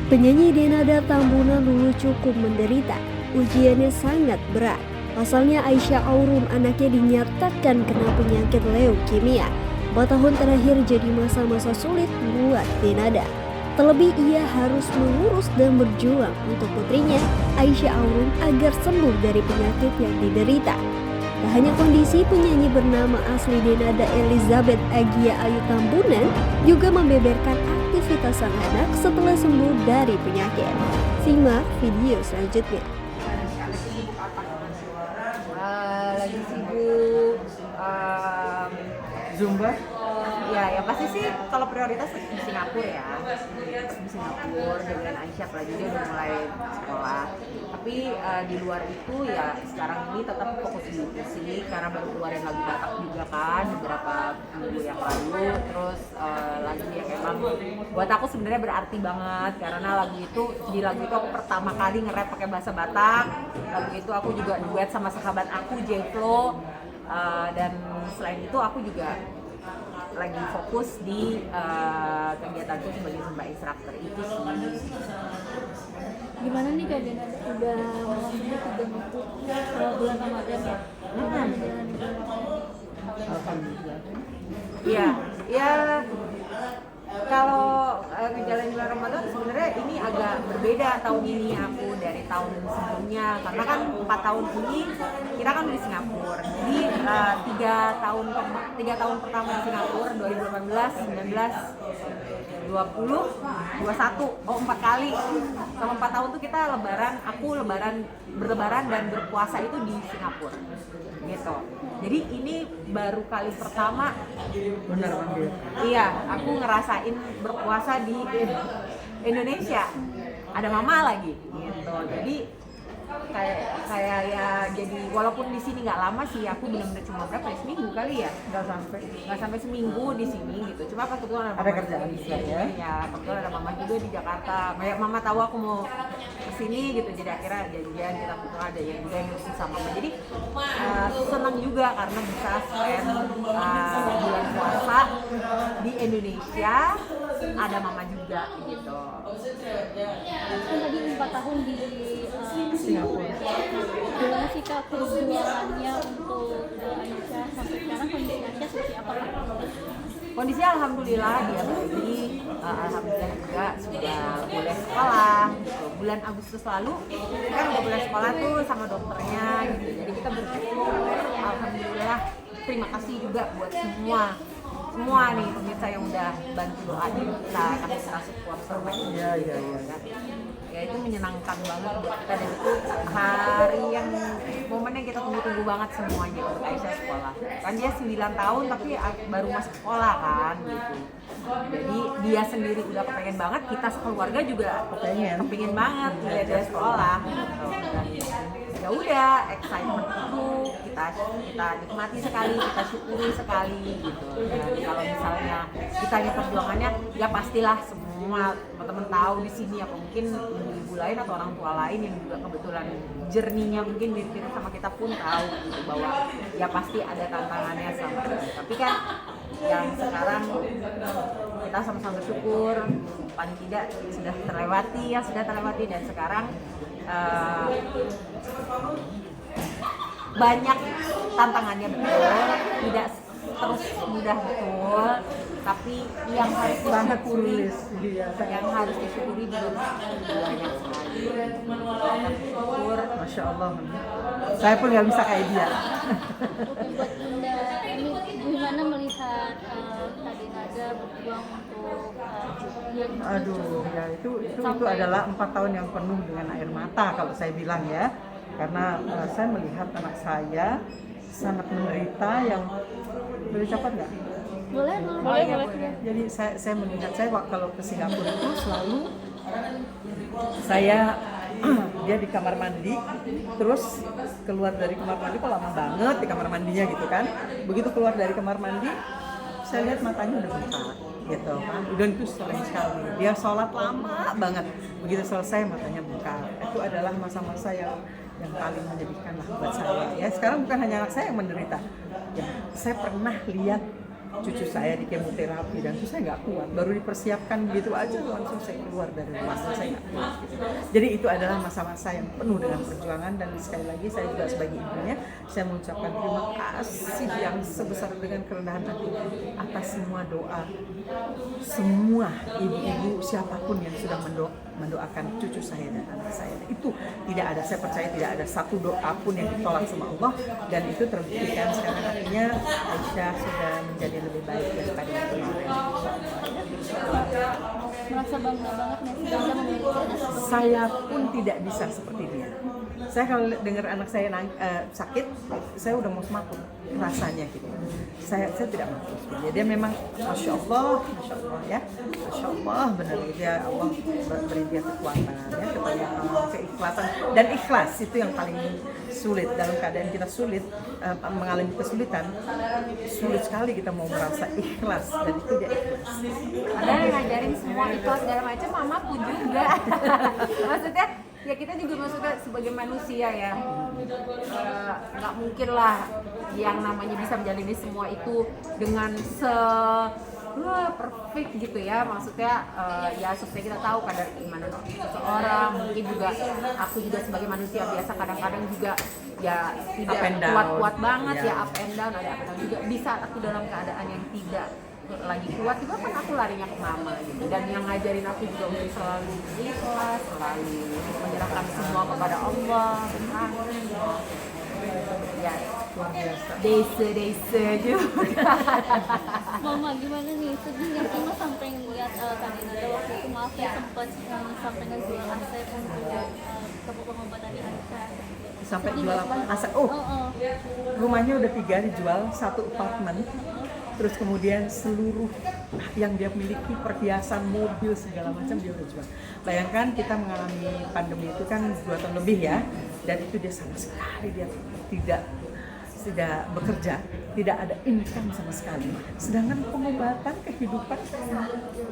Penyanyi Denada Tambunan dulu cukup menderita. Ujiannya sangat berat. Pasalnya Aisyah Aurum anaknya dinyatakan kena penyakit leukemia. 4 tahun terakhir jadi masa-masa sulit buat Denada. Terlebih ia harus mengurus dan berjuang untuk putrinya Aisyah Aurum agar sembuh dari penyakit yang diderita. Tak hanya kondisi, penyanyi bernama asli Denada Elizabeth Agia Ayu Tambunan juga membeberkan aktivitas sang anak setelah sembuh dari penyakit. Simak video selanjutnya. Lagi sibuk Zumba? ya yang pasti sih kalau prioritas di Singapura ya, di Singapura dengan Aisyah, apalagi dia udah mulai sekolah. Tapi di luar itu ya sekarang ini tetap fokus di musik karena baru keluarin lagu Batak juga kan beberapa minggu yang lalu. Terus lagu yang emang buat aku sebenarnya berarti banget karena lagu itu aku pertama kali nge-rap pakai bahasa Batak. Lagu itu aku juga duet sama sahabat aku Jeflo. Dan selain itu aku juga lagi fokus di kegiatanku sebagai Zumba instructor itu sih. Gimana nih Kak Denada udah memasuki 3 minggu bulan Ramadan ya? Alhamdulillah. Iya, ya kalau ngejalanin bulan Ramadan sebenarnya ini agak berbeda tahun ini aku dari tahun sebelumnya karena kan 4 tahun ini kita kan di Singapura. Jadi 3 tahun pertama di Singapura 2018, 19, 20, 21, 4 kali. Selama 4 tahun tuh kita berlebaran dan berpuasa itu di Singapura. Gitu. Jadi ini baru kali pertama Benar Mandir. iya, aku ngerasain berpuasa di Indonesia. Ada mama lagi gitu. Jadi kayak ya jadi walaupun di sini nggak lama sih, aku benar-benar cuma berapa ya, seminggu kali ya, nggak sampai seminggu di sini gitu. Cuma kebetulan Ada kerjaan juga ya? Ya kebetulan ada mama juga di Jakarta. Kayak mama tahu aku mau kesini gitu, jadi akhirnya janjian kita kebetulan ada yang juga yang ngurusin sama mama. Jadi senang juga karena bisa spend bulan puasa di Indonesia, ada mama juga gitu. Kan tadi 4 tahun di Singapura. gimana sih Kak perjuangannya untuk Aisyah sampai sekarang, kondisi Aisyah seperti apa Kak? Kondisinya alhamdulillah dia baik, alhamdulillah juga sudah boleh sekolah gitu. Bulan Agustus lalu kan udah boleh sekolah tuh sama dokternya gitu. Jadi kita bersyukur, alhamdulillah. Terima kasih juga buat semua nih pemirsa yang udah bantu doain kita, kasih support sama Iya. ya itu menyenangkan banget buat kita, dan itu hari yang momen yang kita tunggu-tunggu banget semuanya untuk Aisyah sekolah. Kan dia 9 tahun tapi baru masuk sekolah kan gitu. Jadi dia sendiri udah kepengen banget, kita sekeluarga juga kepengen banget lihat dia sekolah gitu. Ya udah, excitement itu kita nikmati sekali, kita syukuri sekali gitu. Dan kalau misalnya ditanya perjuangannya, ya pastilah semua teman-teman tahu di sini, apa mungkin ibu-ibu lain atau orang tua lain yang juga kebetulan journey-nya mungkin mirip sama kita pun tahu gitu, bahwa ya pasti ada tantangannya sama kita. Tapi kan yang sekarang kita sama-sama bersyukur paling tidak sudah terlewati dan sekarang banyak tantangannya, betul, tidak terus mudah, betul, tapi yang harus disyukuri belum banyak sekali. Bersyukur, Masya Allah. Saya pun nggak bisa kayak dia. Buat Bunda ini gimana melihat Kak Denada berjuang untuk yang Aduh, ya itu adalah 4 tahun yang penuh dengan air mata kalau saya bilang ya. Karena saya melihat anak saya sangat menderita, yang boleh copot nggak? boleh. Jadi saya melihat, saya kalau ke Singapura itu selalu saya dia di kamar mandi, terus keluar dari kamar mandi kok lama banget di kamar mandinya gitu kan. Begitu keluar dari kamar mandi, saya lihat matanya udah bengkak gitu kan. Udah itu sering sekali. Dia sholat lama banget. Begitu selesai matanya bengkak. Itu adalah masa-masa yang paling menyedihkan lah buat saya. Ya sekarang bukan hanya anak saya yang menderita. Ya, saya pernah lihat cucu saya di kemoterapi dan itu saya nggak kuat, baru dipersiapkan gitu aja langsung saya keluar dari rumah, saya nggak kuat gitu. Jadi itu adalah masa-masa yang penuh dengan perjuangan, dan sekali lagi saya juga sebagai ibunya saya mengucapkan terima kasih yang sebesar dengan kerendahan hati atas semua doa semua ibu-ibu siapapun yang sudah mendoakan cucu saya dan anak saya. Itu tidak ada, saya percaya tidak ada satu doa pun yang ditolak sama Allah, dan itu terbuktikan sekarang. Artinya Aisyah sudah menjadi lebih baik daripada yang kemarin. Merasa bangga banget nih bisa memiliki anak. Saya pun tidak bisa seperti dia. Saya kalau dengar anak saya sakit, saya udah mau semaput rasanya gitu. Saya tidak mampu. Dia memang masya Allah ya, masya Allah benar dia, Allah beri dia kekuatan ya, keikhlasan dan ikhlas itu yang paling sulit dalam keadaan kita sulit, mengalami kesulitan, sulit sekali kita mau merasa ikhlas, dan itu dia ikhlas. Ada yang ngajarin semua ikhlas segala macam, mama pun juga. Maksudnya ya kita juga maksudnya sebagai manusia ya, nggak mungkin lah yang namanya bisa menjalani semua itu dengan perfect gitu ya, maksudnya ya supaya kita tahu kadar keimanan seseorang. Mungkin juga aku juga sebagai manusia biasa kadang-kadang juga ya tidak kuat-kuat banget ya, up and down, ada apa juga. Bisa aku dalam keadaan yang tidak lagi kuat juga kan aku larinya ke mama gitu, dan yang ngajarin aku juga untuk selalu ikhlas, selalu menyerahkan semua kepada Allah, ya Luar biasa. desa juga. Mama gimana nih, sedih nggak sih Mas sampai ngeliat kan ada waktu itu maaf ya sempat sampai ngejual aset untuk pengobatan di Aisyah. Sampai jual aset. Rumahnya udah 3 dijual, 1 apartemen. Terus kemudian seluruh yang dia miliki, perhiasan, mobil, segala macam dia udah jual. Bayangkan kita mengalami pandemi itu kan 2 tahun lebih ya, dan itu dia sama sekali dia tidak bekerja, tidak ada income sama sekali. Sedangkan pengobatan, kehidupan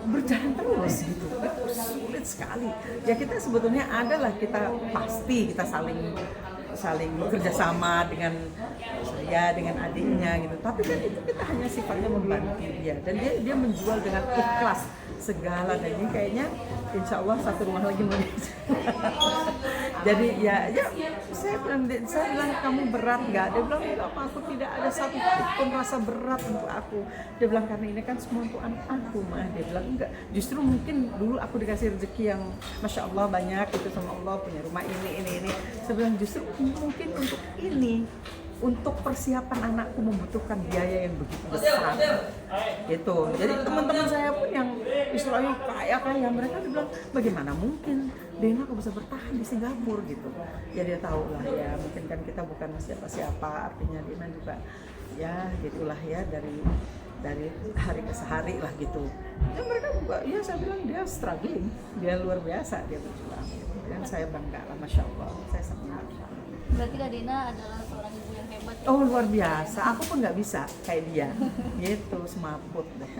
berjalan terus gitu. Itu sulit sekali. Ya kita sebetulnya adalah kita pasti kita saling bekerja sama dengan saya, dengan adiknya gitu. Tapi kan itu kita hanya sifatnya membantu dia, dan dia menjual dengan ikhlas segala, dan ini kayaknya insya Allah 1 rumah lagi mau dijual. Jadi ya saya bilang kamu berat nggak? Dia bilang enggak, aku tidak ada satu pun rasa berat untuk aku. Dia bilang karena ini kan semua untuk anak aku mah. Dia bilang enggak, justru mungkin dulu aku dikasih rezeki yang masya Allah banyak itu sama Allah, punya rumah ini. Saya bilang justru mungkin untuk ini, untuk persiapan anakku membutuhkan biaya yang begitu besar gitu. Jadi teman-teman saya pun yang istilahnya kaya mereka bilang bagaimana mungkin Dena kok bisa bertahan di Singapura gitu. Ya dia tahu lah ya, mungkin kan kita bukan siapa-siapa, artinya Dena juga ya gitulah ya, dari hari ke hari lah gitu. Dan mereka juga ya saya bilang dia struggling, dia luar biasa, dia berjuang gitu. Dan saya bangga lah, masya Allah, saya sangat bangga. Berarti Kak Dena adalah seorang ibu yang hebat ya? Oh luar biasa, aku pun nggak bisa kayak dia, gitu semaput deh.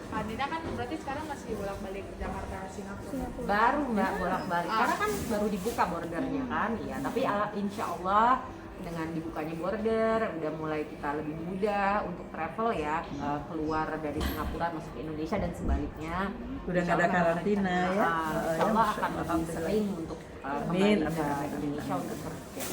Kak Dina kan berarti sekarang masih bolak-balik Jakarta Singapura. Baru nggak bolak-balik karena kan baru dibuka bordernya kan, ya. Tapi insya Allah dengan dibukanya border udah mulai kita lebih mudah untuk travel ya, keluar dari Singapura masuk ke Indonesia dan sebaliknya. Udah nggak ada karantina ya. Insya Allah akan lebih sering untuk kembali ke Amin. Indonesia untuk bekerja.